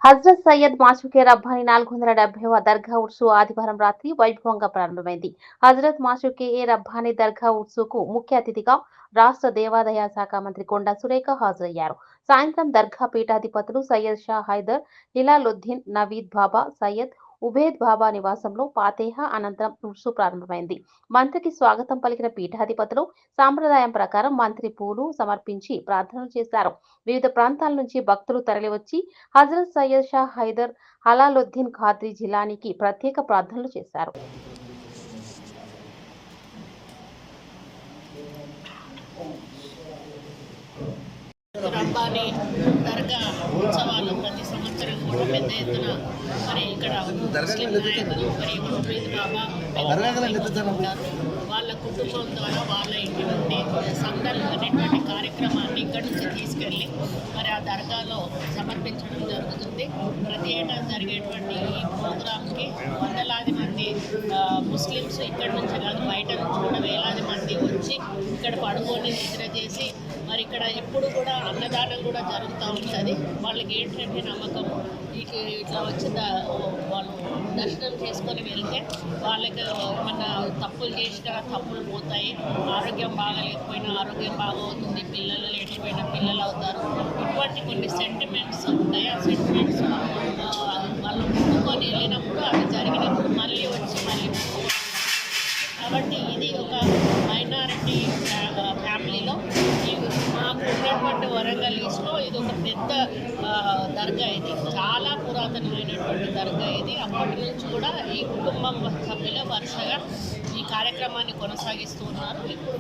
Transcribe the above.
హజ్రత్ సయ్యద్ మాషూకే రబ్బానీ 470వ దర్గా ఉర్సు ఆదివారం రాత్రి వైభవంగా ప్రారంభమైంది. హజ్రత్ మాషూకే రబ్బానీ దర్గా ఉర్సుకు ముఖ్య అతిథిగా రాష్ట్ర దేవాదాయ శాఖ మంత్రి కొండా సురేఖ హాజరయ్యారు. సాయంత్రం దర్గా పీఠాధిపతులు సయ్యద్ షా హైదర్ హిలాలుద్దీన్ నవీద్ బాబా సయ్యద్ ఉబేద్ బాబా నివాసంలో ఫాతేహా అనంతరం ఉర్సు ప్రారంభమైంది. మంత్రికి స్వాగతం పలికిన పీఠాధిపతులు సాంప్రదాయం ప్రకారం మంత్రి పూలు సమర్పించి ప్రార్థనలు చేశారు. వివిధ ప్రాంతాల నుంచి భక్తులు తరలివచ్చి హజరత్ సయ్యద్ షా హైదర్ హలాలుద్దీన్ ఖాద్రీ జిలానీకి ప్రత్యేక ప్రార్థనలు చేశారు. రబ్బానీ దర్గా ఉత్సవాలు ప్రతి సంవత్సరం కూడా పెద్ద ఎత్తున మరి ఇక్కడ ముస్లిం నాయకులు మరి ఉబేద్ బాబా ఉంటారు. వాళ్ళ కుటుంబం ద్వారా వాళ్ళ ఇంటి నుండి సందల్ అనేటువంటి కార్యక్రమాన్ని ఇక్కడి నుంచి తీసుకెళ్ళి మరి ఆ దర్గాలో సమర్పించడం జరుగుతుంది. ప్రతి ఏటా జరిగేటువంటి ఈ ప్రోగ్రాంకి వందలాది మంది ముస్లిమ్స్ ఇక్కడి నుంచి కాదు బయట నుంచి కూడా వేలాది మంది వచ్చి ఇక్కడ పడుకొని నిద్ర చేసి మరి ఇక్కడ ఎప్పుడు కూడా అన్నదానం కూడా జరుగుతూ ఉంటుంది. వాళ్ళకి ఏంటంటే నమ్మకం ఇట్లా వచ్చి వాళ్ళు దర్శనం చేసుకొని వెళ్తే వాళ్ళకి ఏమన్నా తప్పులు చేసినా తప్పులు పోతాయి, ఆరోగ్యం బాగాలేకపోయినా ఆరోగ్యం బాగవుతుంది, పిల్లలు లేకపోయినా పిల్లలు అవుతారు. ఇటువంటి కొన్ని సెంటిమెంట్స్ ఉంటాయి. ఆ సెంటిమెంట్స్ వాళ్ళు ముట్టుకొని వెళ్ళినప్పుడు అవి జరిగినప్పుడు మళ్ళీ వచ్చి మళ్ళీ కాబట్టి ఇది ఒక మైనారిటీ ఫ్యామిలీలో మాకు ఉన్నటువంటి వరంగల్ ఈస్ట్లో ఇది ఒక పెద్ద దర్గా. ఇది చాలా పురాతనమైనటువంటి దర్గా. ఇది అప్పటి నుంచి కూడా ఈ కుటుంబం సభ్యులు వరుసగా ఈ కార్యక్రమాన్ని కొనసాగిస్తూ ఉన్నారు. ఇప్పుడు